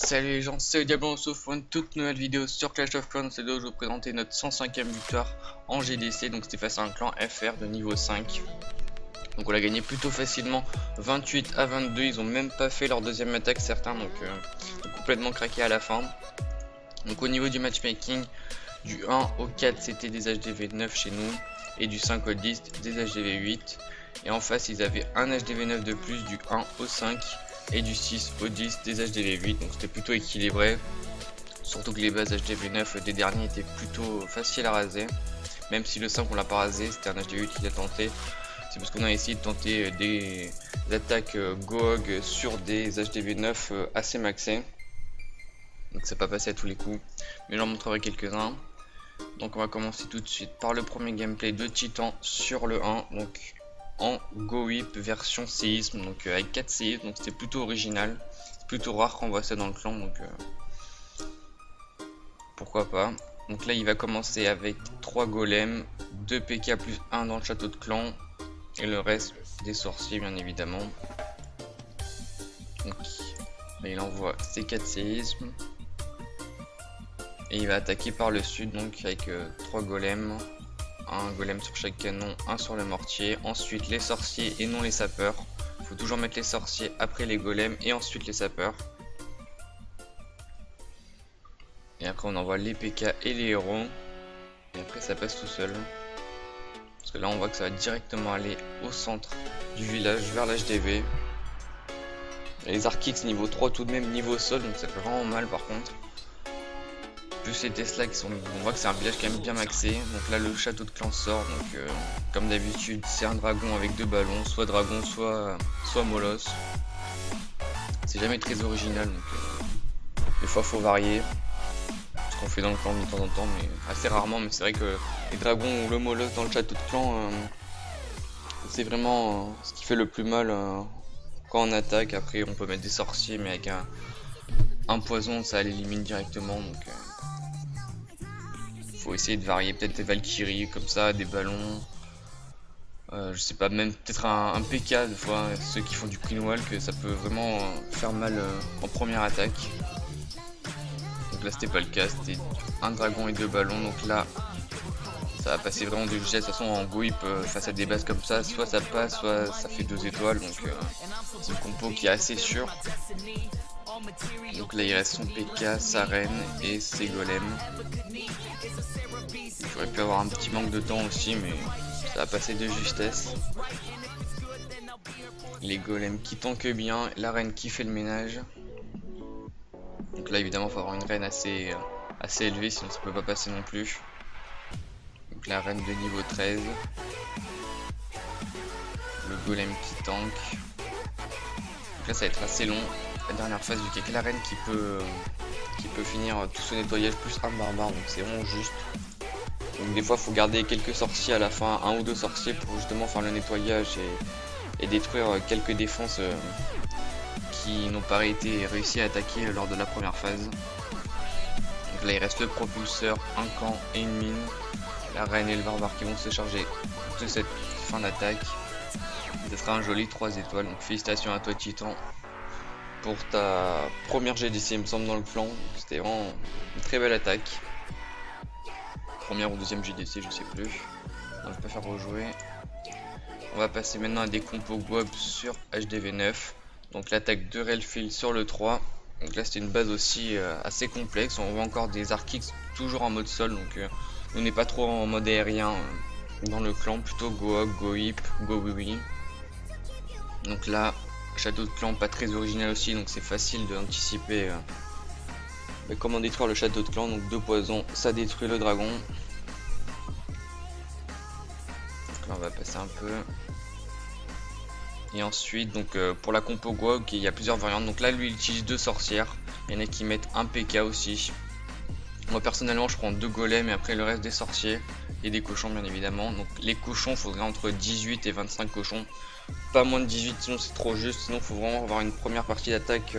Salut les gens, c'est le Diable, on se retrouve pour une toute nouvelle vidéo sur Clash of Clans. C'est là où je vais vous présenter notre 105e victoire en GDC. Donc c'était face à un clan FR de niveau 5. Donc on l'a gagné plutôt facilement, 28 à 22. Ils ont même pas fait leur deuxième attaque certains, donc complètement craqué à la fin. Donc au niveau du matchmaking, du 1 au 4 c'était des HDV 9 chez nous, et du 5 au 10 des HDV 8. Et en face ils avaient un HDV 9 de plus, du 1 au 5 et du 6 au 10 des HDV 8, donc c'était plutôt équilibré. Surtout que les bases HDV 9 des derniers étaient plutôt faciles à raser. Même si le 5 on l'a pas rasé, c'était un HDV 8 qui l'a tenté. C'est parce qu'on a essayé de tenter des attaques GOG sur des HDV 9 assez maxés. Donc c'est pas passé à tous les coups, mais j'en montrerai quelques-uns. Donc on va commencer tout de suite par le premier gameplay de Titan sur le 1. Donc en Go Whip version séisme, donc avec 4 séismes, donc c'était plutôt original. C'est plutôt rare qu'on voit ça dans le clan, donc pourquoi pas. Donc là il va commencer avec 3 golems, 2 PK plus 1 dans le château de clan, et le reste des sorciers bien évidemment. Donc là, il envoie ses 4 séismes, et il va attaquer par le sud, donc avec 3 golems. Un golem sur chaque canon, un sur le mortier, ensuite les sorciers et non les sapeurs. Il faut toujours mettre les sorciers après les golems et ensuite les sapeurs. Et après on envoie les PK et les héros. Et après ça passe tout seul. Parce que là on voit que ça va directement aller au centre du village vers l'HDV. Les Arkix niveau 3 tout de même niveau sol, donc ça fait vraiment mal par contre. Plus les Tesla qui sont, on voit que c'est un village quand même bien maxé. Donc là le château de clan sort, donc comme d'habitude c'est un dragon avec 2 ballons, soit dragon soit molosse. C'est jamais très original, donc des fois faut varier ce qu'on fait dans le clan de temps en temps, mais assez rarement. Mais c'est vrai que les dragons ou le molosse dans le château de clan, c'est vraiment ce qui fait le plus mal quand on attaque. Après on peut mettre des sorciers, mais avec un poison ça l'élimine directement, donc faut essayer de varier, peut-être des Valkyries comme ça, des ballons, je sais pas, même peut-être un PK des fois, ceux qui font du Queen Walk, ça peut vraiment faire mal en première attaque. Donc là c'était pas le cas, c'était un dragon et 2 ballons, donc là ça va passer vraiment de justesse. De toute façon en Go Whip face à des bases comme ça, soit ça passe, soit ça fait 2 étoiles, donc c'est une compo qui est assez sûre. Donc là il reste son PK, sa reine et ses golems. J'aurais pu avoir un petit manque de temps aussi, mais ça va passer de justesse. Les golems qui tankent bien, la reine qui fait le ménage. Donc là évidemment il faut avoir une reine assez élevée, sinon ça peut pas passer non plus. Donc la reine de niveau 13. Le golem qui tank. Donc là ça va être assez long. La dernière phase, vu qu'il n'y a que la reine qui peut finir tout ce nettoyage plus un barbare, donc c'est vraiment juste. Donc des fois faut garder quelques sorciers à la fin, 1 ou 2 sorciers pour justement faire le nettoyage et détruire quelques défenses qui n'ont pas été réussi à attaquer lors de la première phase. Donc là il reste le propulseur, un camp et une mine. La reine et le barbare qui vont se charger de cette fin d'attaque. Ce sera un joli 3 étoiles, donc félicitations à toi Titan pour ta première GDC il me semble dans le clan. C'était vraiment une très belle attaque. Première ou deuxième GDC je sais plus. On va pas faire rejouer. On va passer maintenant à des compos GOB sur HDV 9. Donc l'attaque de Relfield sur le 3. Donc là c'était une base aussi assez complexe. On voit encore des Arkix toujours en mode sol, donc on n'est pas trop en mode aérien dans le clan, plutôt Go Hog, Go Whip, Go Wiwi. Donc là château de clan pas très original aussi, donc c'est facile d'anticiper comment détruire le château de clan. Donc 2 poisons, ça détruit le dragon. Donc là on va passer un peu. Et ensuite donc pour la compo GOG il y a plusieurs variantes. Donc là lui il utilise 2 sorcières. Il y en a qui mettent un PK aussi. Moi personnellement je prends 2 golems et après le reste des sorciers. Et des cochons bien évidemment. Donc les cochons faudrait entre 18 et 25 cochons. Pas moins de 18 sinon c'est trop juste. Sinon faut vraiment avoir une première partie d'attaque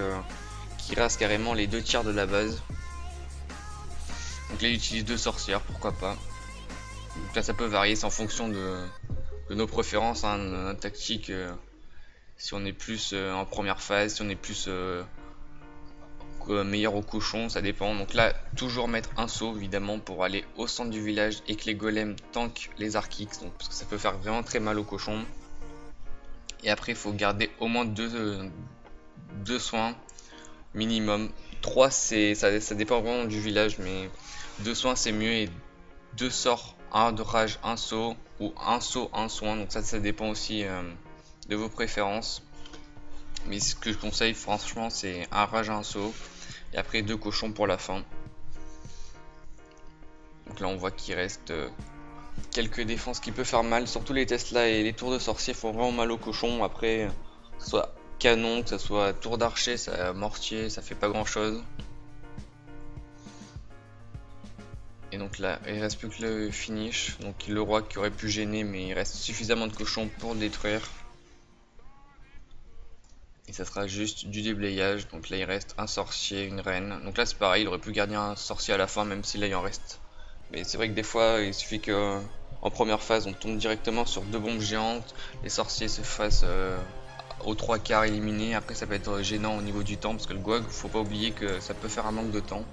qui rase carrément les 2 tiers de la base. Donc là il utilise 2 sorcières, pourquoi pas. Donc là ça peut varier, c'est en fonction de nos préférences, hein, notre tactique. Si on est plus en première phase, si on est plus meilleur au cochon, ça dépend. Donc là, toujours mettre un saut évidemment pour aller au centre du village et que les golems tankent les archix, donc parce que ça peut faire vraiment très mal au cochon. Et après, il faut garder au moins deux soins minimum. 3 ça dépend vraiment du village, mais 2 soins c'est mieux, et 2 sorts, un de rage, un saut, ou un saut, un soin. Donc ça dépend aussi de vos préférences. Mais ce que je conseille franchement, c'est un rage, un saut, et après 2 cochons pour la fin. Donc là on voit qu'il reste quelques défenses qui peuvent faire mal, surtout les Tesla et les tours de sorcier font vraiment mal aux cochons. Après, que ce soit canon, que ce soit tour d'archer, ça mortier, ça fait pas grand chose. Et donc là, il reste plus que le finish, donc le roi qui aurait pu gêner, mais il reste suffisamment de cochons pour le détruire. Et ça sera juste du déblayage, donc là il reste un sorcier, une reine. Donc là c'est pareil, il aurait pu garder un sorcier à la fin, même si là il en reste. Mais c'est vrai que des fois, il suffit que en première phase, on tombe directement sur 2 bombes géantes, les sorciers se fassent aux 3 quarts éliminés. Après ça peut être gênant au niveau du temps, parce que le Gog, faut pas oublier que ça peut faire un manque de temps.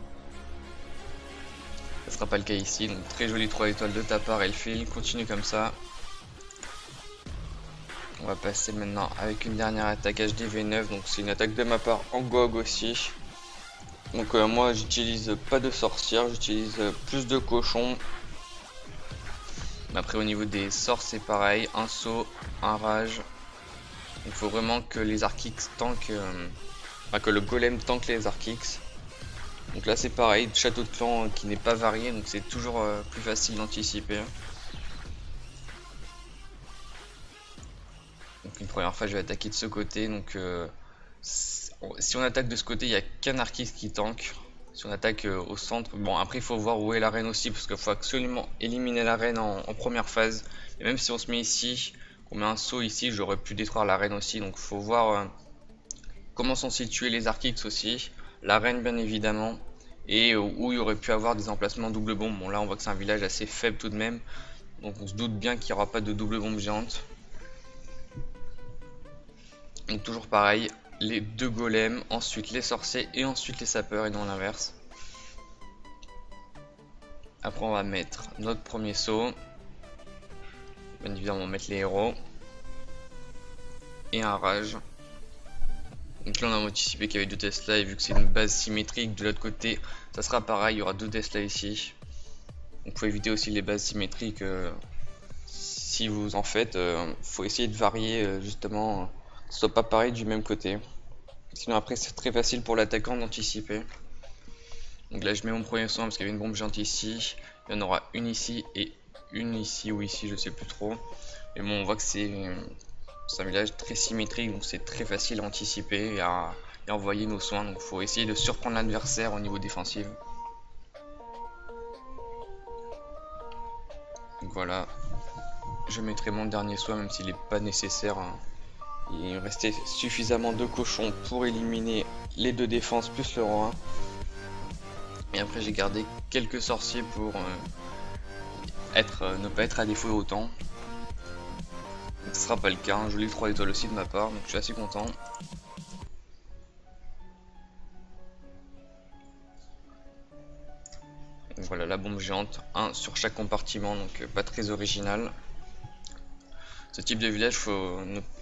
Ça sera pas le cas ici, donc très joli 3 étoiles de ta part Elfil, continue comme ça. On va passer maintenant avec une dernière attaque HDV9, donc c'est une attaque de ma part en Gog aussi. Donc moi j'utilise pas de sorcière, j'utilise plus de cochons. Mais après au niveau des sorts c'est pareil, un saut, un rage. Il faut vraiment que les archix tankent, enfin que le golem tank les archix. Donc là c'est pareil, château de clan qui n'est pas varié, donc c'est toujours plus facile d'anticiper. Donc une première fois je vais attaquer de ce côté, donc si on attaque de ce côté il n'y a qu'un archix qui tank. Si on attaque au centre, bon après il faut voir où est la reine aussi, parce qu'il faut absolument éliminer la reine en première phase. Et même si on se met ici, qu'on met un saut ici, j'aurais pu détruire la reine aussi, donc il faut voir comment sont situés les archix aussi. La reine bien évidemment, et où il y aurait pu avoir des emplacements double bombe. Bon là on voit que c'est un village assez faible tout de même, donc on se doute bien qu'il n'y aura pas de double bombe géante. Donc toujours pareil, les 2 golems, ensuite les sorciers et ensuite les sapeurs, et non l'inverse. Après on va mettre notre premier saut, bien évidemment on va mettre les héros, et un rage. Donc là on a anticipé qu'il y avait 2 Tesla, et vu que c'est une base symétrique de l'autre côté, ça sera pareil, il y aura 2 Tesla ici. Donc faut éviter aussi les bases symétriques, si vous en faites, faut essayer de varier justement, que ce soit pas pareil du même côté. Sinon après c'est très facile pour l'attaquant d'anticiper. Donc là je mets mon premier soin parce qu'il y avait une bombe géante ici, il y en aura une ici et une ici ou ici, je sais plus trop. Mais bon on voit que c'est un village très symétrique, donc c'est très facile à anticiper et à envoyer nos soins. Donc faut essayer de surprendre l'adversaire au niveau défensif. Donc voilà, je mettrai mon dernier soin même s'il n'est pas nécessaire. Il restait suffisamment de cochons pour éliminer les 2 défenses plus le roi. Et après j'ai gardé quelques sorciers pour ne pas être à défaut autant. Ce sera pas le cas, un joli 3 étoiles aussi de ma part, donc je suis assez content. Donc voilà la bombe géante, 1 sur chaque compartiment, donc pas très original. Ce type de village, faut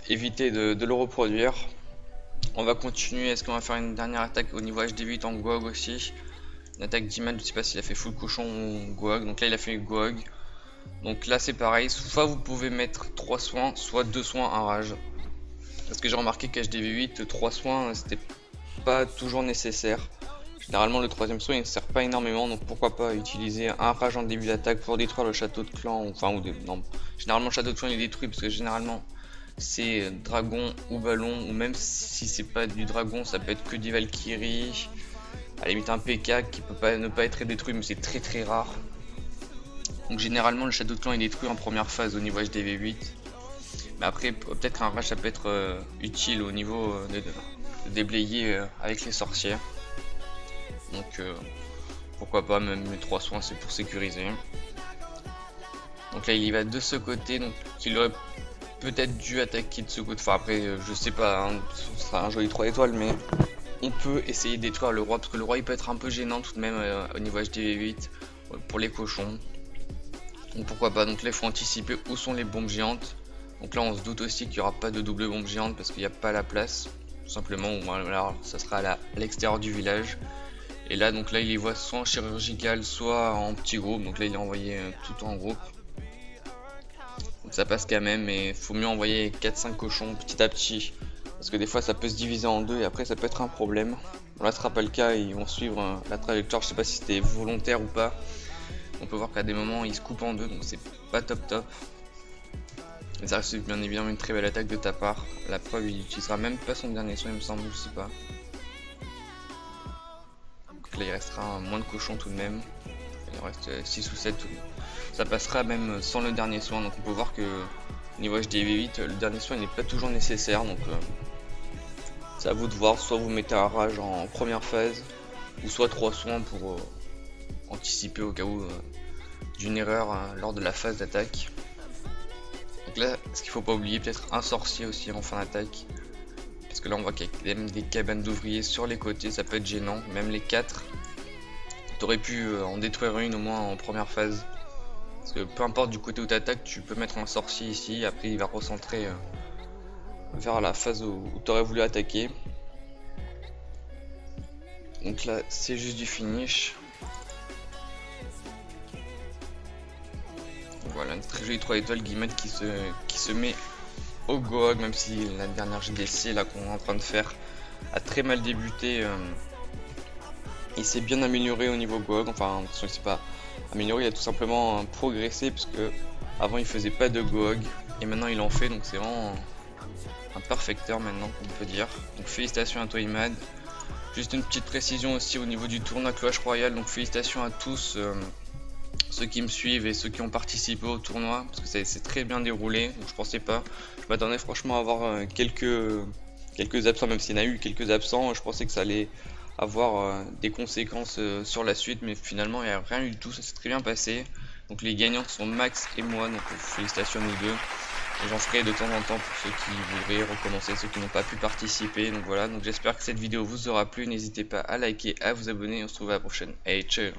éviter de le reproduire. On va continuer, est-ce qu'on va faire une dernière attaque au niveau HDV8 en Gog aussi. Une attaque d'Iman, je sais pas s'il a fait full cochon ou Gog, donc là il a fait Gog. Donc là c'est pareil, soit vous pouvez mettre 3 soins, soit 2 soins, un rage. Parce que j'ai remarqué qu'HDV8, 3 soins, c'était pas toujours nécessaire. Généralement le 3ème soin il ne sert pas énormément, donc pourquoi pas utiliser un rage en début d'attaque pour détruire le château de clan, non, généralement le château de clan il est détruit parce que généralement c'est dragon ou ballon, ou même si c'est pas du dragon ça peut être que des Valkyries, à la limite un PK qui peut ne pas être détruit, mais c'est très très rare. Donc généralement le château de clan est détruit en première phase au niveau HDV8, mais après peut-être qu'un rage ça peut être utile au niveau de déblayer avec les sorcières. Donc pourquoi pas, même mes 3 soins c'est pour sécuriser. Donc là il y va de ce côté, donc il aurait peut-être dû attaquer de ce côté. Enfin après je sais pas, hein, ce sera un joli 3 étoiles, mais on peut essayer de détruire le roi, parce que le roi il peut être un peu gênant tout de même au niveau HDV8 pour les cochons. Donc pourquoi pas, donc là il faut anticiper où sont les bombes géantes. Donc là on se doute aussi qu'il n'y aura pas de double bombe géante parce qu'il n'y a pas la place, tout simplement, ou alors ça sera à l'extérieur du village. Et là donc là il les voit soit en chirurgical, soit en petit groupe, donc là il est envoyé tout en groupe. Donc ça passe quand même, mais il faut mieux envoyer 4-5 cochons petit à petit, parce que des fois ça peut se diviser en deux et après ça peut être un problème. Bon, là ce sera pas le cas, ils vont suivre la trajectoire, je sais pas si c'était volontaire ou pas. On peut voir qu'à des moments ils se coupent en deux, donc c'est pas top. Mais ça reste bien évidemment une très belle attaque de ta part. La preuve, il utilisera même pas son dernier soin, il me semble, je sais pas. Donc là il restera moins de cochons tout de même. Il en reste 6 ou 7. Ça passera même sans le dernier soin, donc on peut voir que niveau HDV8 le dernier soin n'est pas toujours nécessaire, donc c'est à vous de voir. Soit vous mettez un rage en première phase, ou soit 3 soins pour anticiper au cas où d'une erreur lors de la phase d'attaque. Donc là, ce qu'il faut pas oublier, peut-être un sorcier aussi en fin d'attaque, parce que là on voit qu'il y a même des cabanes d'ouvriers sur les côtés, ça peut être gênant, même les 4. T'aurais pu en détruire une au moins en première phase, parce que peu importe du côté où t'attaques, tu peux mettre un sorcier ici, après il va recentrer vers la phase où t'aurais voulu attaquer. Donc là c'est juste du finish. Voilà, une très jolie 3 étoiles Guillemette qui se met au GOG, même si la dernière GDC là qu'on est en train de faire a très mal débuté. Il s'est bien amélioré au niveau GOG, enfin il s'est pas amélioré, il a tout simplement progressé, parce que avant il faisait pas de GOG et maintenant il en fait, donc c'est vraiment un perfecteur maintenant, on peut dire. Donc félicitations à toi Imad. Juste une petite précision aussi au niveau du tournoi Clash Royale, donc félicitations à tous ceux qui me suivent et ceux qui ont participé au tournoi, parce que ça s'est très bien déroulé. Donc je pensais pas, je m'attendais franchement à avoir quelques absents, même s'il y en a eu quelques absents. Je pensais que ça allait avoir des conséquences sur la suite, mais finalement il n'y a rien eu du tout, ça s'est très bien passé. Donc les gagnants sont Max et moi, donc félicitations à nous deux. Et j'en ferai de temps en temps pour ceux qui voudraient recommencer, ceux qui n'ont pas pu participer. Donc voilà, donc j'espère que cette vidéo vous aura plu, n'hésitez pas à liker, à vous abonner, et on se retrouve à la prochaine. Hey, ciao.